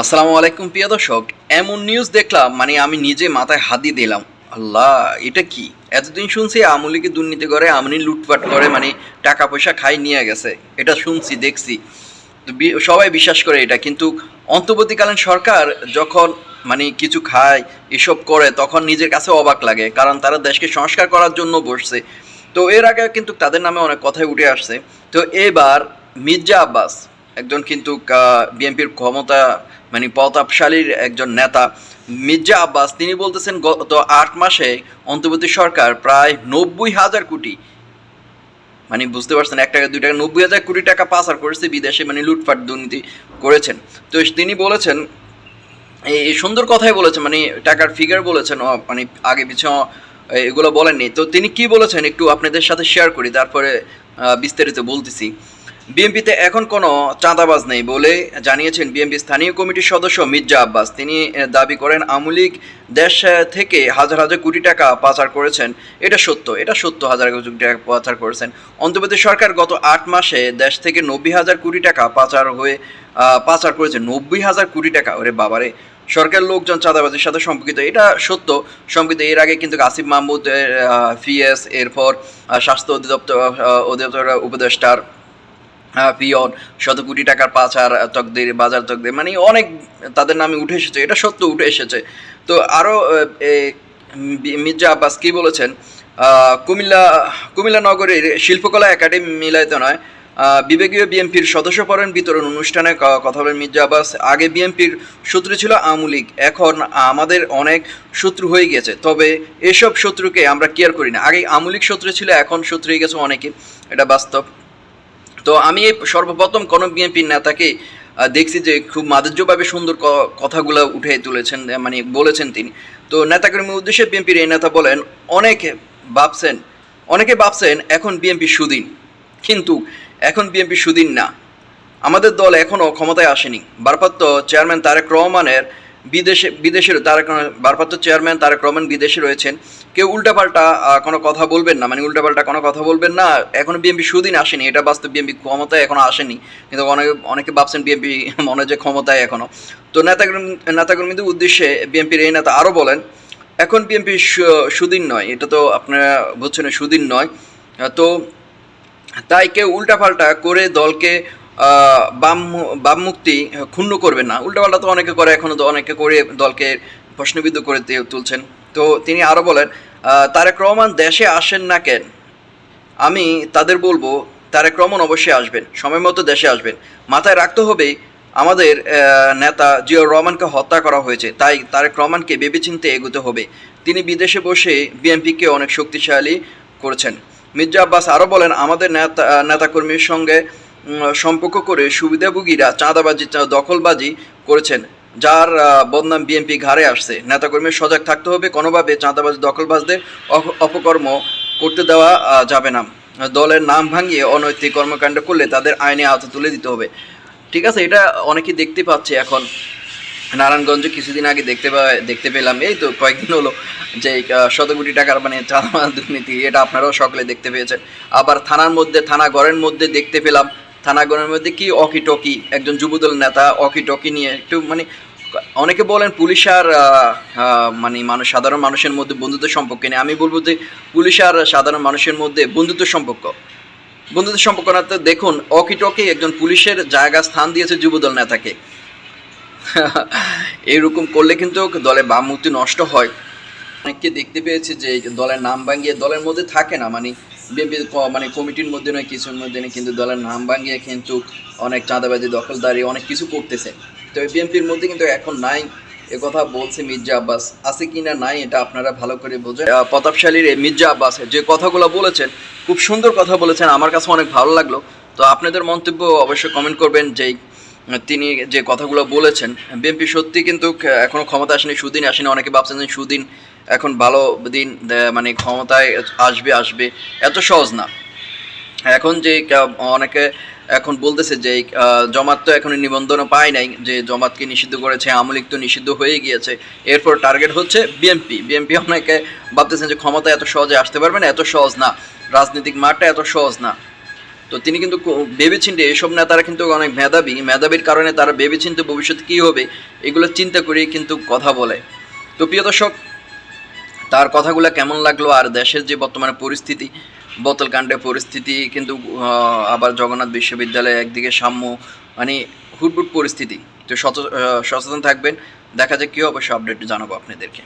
আসসালামু আলাইকুম প্রিয় দর্শক। এমন নিউজ দেখলাম মানে আমি নিজে মাথায় হাত দিয়ে দিলাম। আল্লাহ! এটা কি? এতদিন শুনছি আওয়ামী লীগে দুর্নীতি করে, আওয়ামী লীগ লুটপাট করে মানে টাকা পয়সা খাই নিয়ে গেছে। এটা শুনছি, দেখছি। তো সবাই বিশ্বাস করে এটা। কিন্তু অন্তর্বর্তীকালীন সরকার যখন মানে কিছু খায়, এসব করে তখন নিজের কাছে অবাক লাগে। কারণ তারা দেশকে সংস্কার করার জন্য বসছে। তো এর আগে কিন্তু তাদের নামে অনেক কথাই উঠে আসছে। তো এবার মির্জা আব্বাস একজন কিন্তু বিএনপির ক্ষমতা মানে প্রতাপশালীর একজন নেতা মির্জা আব্বাস তিনি বলতেছেন গত ৮ মাসে অন্তর্বর্তী সরকার প্রায় ৯০,০০০ কোটি মানে বুঝতে পারছেন ১ টাকা ২ টাকা ৯০,০০০ কোটি টাকা পাচার করেছে বিদেশে মানে লুটপাট দুর্নীতি করেছেন। তো তিনি বলেছেন এই সুন্দর কথাই বলেছেন মানে টাকার ফিগার বলেছেন মানে আগে পিছে এগুলো বলেননি। তো তিনি কি বলেছেন একটু আপনাদের সাথে শেয়ার করি, তারপরে বিস্তারিত বলতেছি। বিএনপিতে এখন কোনো চাঁদাবাজ নেই বলে জানিয়েছেন বিএনপি স্থানীয় কমিটির সদস্য মির্জা আব্বাস। তিনি দাবি করেন আওয়ামী লীগ দেশ থেকে হাজার হাজার কোটি টাকা পাচার করেছেন। এটা সত্য হাজার হাজার কোটি টাকা পাচার করেছেন। অন্তর্বর্তী সরকার গত ৮ মাসে দেশ থেকে ৯০,০০০ কোটি টাকা পাচার করেছে। ৯০,০০০ কোটি টাকা, ওরে বাবারে! সরকার লোকজন চাঁদাবাজির সাথে সম্পর্কিত, এটা সত্য সম্পর্কিত। এর আগে কিন্তু আসিফ মাহমুদের পিএস, এরপর স্বাস্থ্য অধিদপ্তর উপদেষ্টার পিয়ন শত কোটি টাকার পাচার তকদির বাজার তকদির মানে অনেক তাদের নামে উঠে এসেছে, এটা সত্য উঠে এসেছে। তো আরও মির্জা আব্বাস কী বলেছেন, কুমিল্লা নগরীর শিল্পকলা একাডেমি মিলনায়তনে বিভাগীয় বিএনপির সদস্য পরেন বিতরণ অনুষ্ঠানে কথা বলেন মির্জা আব্বাস। আগে বিএনপির শত্রু ছিল আওয়ামী লীগ, এখন আমাদের অনেক শত্রু হয়ে গেছে, তবে এসব শত্রুকে আমরা কেয়ার করি না। আগে আওয়ামী লীগ শত্রু ছিল, এখন শত্রু হয়ে গেছে অনেকে, এটা বাস্তব। তো আমি সর্বপ্রথম কোনো বিএনপির নেতাকে দেখছি যে খুব মাধুর্যভাবে সুন্দর কথাগুলো উঠে তুলেছেন, মানে বলেছেন তিনি। তো নেতাকর্মীর উদ্দেশ্যে বিএনপির এই নেতা বলেন, ভাবছেন অনেকে ভাবছেন এখন বিএনপি সুদিন, কিন্তু এখন বিএনপি সুদিন না। আমাদের দল এখনও ক্ষমতায় আসেনি। ভারপ্রাপ্ত চেয়ারম্যান তারেক রহমানের ভারপ্রাপ্ত চেয়ারম্যান তারেক রহমান বিদেশে রয়েছেন। কেউ উল্টাপাল্টা কোনো কথা বলবেন না, মানে উল্টাপাল্টা কোনো কথা বলবেন না। এখনও বিএনপি সুদিন আসেনি, এটা বাস্তব। বিএনপি ক্ষমতায় এখনও আসেনি, কিন্তু অনেকে ভাবছেন বিএনপি মনে হয় যে ক্ষমতায় এখনও। তো নেতাকর্মীদের উদ্দেশ্যে বিএনপির এই নেতা আরও বলেন, এখন বিএনপি সুদিন নয়, এটা তো আপনারা বুঝছেন, সুদিন নয়। তো তাই কেউ উল্টাপাল্টা করে দলকে বামমুক্তি ক্ষুণ্ণ করবেন না। উল্টাপাল্টা তো অনেকে করে, এখনও তো অনেকে করে দলকে প্রশ্নবিদ্ধ করে তুলছেন। তো তিনি আরও বলেন, তারেক রহমান দেশে আসেন না কেন, আমি তাদের বলবো তারেক রহমান অবশ্যই আসবেন, সময় মতো দেশে আসবেন। মাথায় রাখতে হবে আমাদের নেতা জিয়াউর রহমানকে হত্যা করা হয়েছে, তাই তারেক রহমানকে ভেবেচিন্তে এগোতে হবে। তিনি বিদেশে বসে বিএনপিকে অনেক শক্তিশালী করেছেন। মির্জা আব্বাস আরও বলেন, আমাদের নেতাকর্মীর সঙ্গে সম্পর্ক করে সুবিধাভোগীরা চাঁদাবাজি দখলবাজি করেছেন, যার বদনাম বিএনপি ঘাড়ে আসছে। নেতাকর্মীর সজাগ থাকতে হবে, কোনোভাবে চাঁদাবাজি দখলবাজদের অপকর্ম করতে দেওয়া যাবে না। দলের নাম ভাঙিয়ে অনৈতিক কর্মকাণ্ড করলে তাদের আইনে আওতা তুলে দিতে হবে। ঠিক আছে, এটা অনেকেই দেখতে পাচ্ছে এখন। নারায়ণগঞ্জে কিছুদিন আগে দেখতে পেলাম, এই তো কয়েকদিন হলো, যে শত কোটি টাকার মানে চাঁদা দুর্নীতি, এটা আপনারাও সকলে দেখতে পেয়েছেন। আবার থানাগড়ের মধ্যে দেখতে পেলাম, থানাগড়ের মধ্যে কি অকিটকি একজন যুবদল নেতা অকিটকি নিয়ে একটু মানে অনেকে বলেন পুলিশ আর মানে সাধারণ মানুষের মধ্যে বন্ধুত্ব সম্পর্ক নেই। আমি বলবো যে পুলিশ আর সাধারণ মানুষের মধ্যে বন্ধুত্ব সম্পর্ক না। তো দেখুন, অকিটকি একজন পুলিশের জায়গা স্থান দিয়েছে যুবদল নেতাকে। এইরকম করলে কিন্তু দলের বামমূর্তি নষ্ট হয়। অনেককে দেখতে পেয়েছি যে দলের নাম ভাঙিয়ে দলের মধ্যে থাকে না, মানে বিএনপি মানে কমিটির মধ্যে নয়, কিছুর মধ্যে নেই, কিন্তু দলের নাম ভাঙিয়ে কিন্তু অনেক চাঁদাবাজি দখলদারি অনেক কিছু করতেছে। তো বিএনপির মধ্যে কিন্তু এখন নাই, এ কথা বলছে মির্জা আব্বাস। আছে কি না নাই এটা আপনারা ভালো করে বোঝেন। প্রতাপশালীর মির্জা আব্বাস যে কথাগুলো বলেছেন, খুব সুন্দর কথা বলেছেন, আমার কাছে অনেক ভালো লাগলো। তো আপনাদের মন্তব্য অবশ্যই কমেন্ট করবেন যে তিনি যে কথাগুলো বলেছেন। বিএনপি সত্যি কিন্তু এখনও ক্ষমতা আসেনি, সুদিন আসেনি। অনেকে ভাবছেন যে সুদিন এখন ভালো দিন মানে ক্ষমতায় আসবে, এত সহজ না। এখন যে অনেকে এখন বলতেছে যে জমাত তো এখন নিবন্ধনও পায় নাই, যে জমাতকে নিষিদ্ধ করেছে, আওয়ামী লীগ তো নিষিদ্ধ হয়ে গিয়েছে, এরপর টার্গেট হচ্ছে বিএনপি। অনেকে ভাবতেছেন যে ক্ষমতা এত সহজে আসতে পারবে না, এত সহজ না, রাজনৈতিক মাঠটা এত সহজ না। তো তিনি কিন্তু ভেবেচিন্তে, এসব নেতারা কিন্তু অনেক মেধাবীর কারণে তারা ভেবেচিন্তে ভবিষ্যতে কী হবে এগুলো চিন্তা করেই কিন্তু কথা বলে। তো প্রিয় দর্শক, তার কথাগুলো কেমন লাগলো, আর দেশের যে বর্তমানে পরিস্থিতি, বোতলকাণ্ডের পরিস্থিতি কিন্তু আবার জগন্নাথ বিশ্ববিদ্যালয়ে একদিকে সাম্য, মানে হুটহুট পরিস্থিতি। তো সচেতন থাকবেন, দেখা যাক কী অবশ্যই আপডেট জানাবো আপনাদেরকে।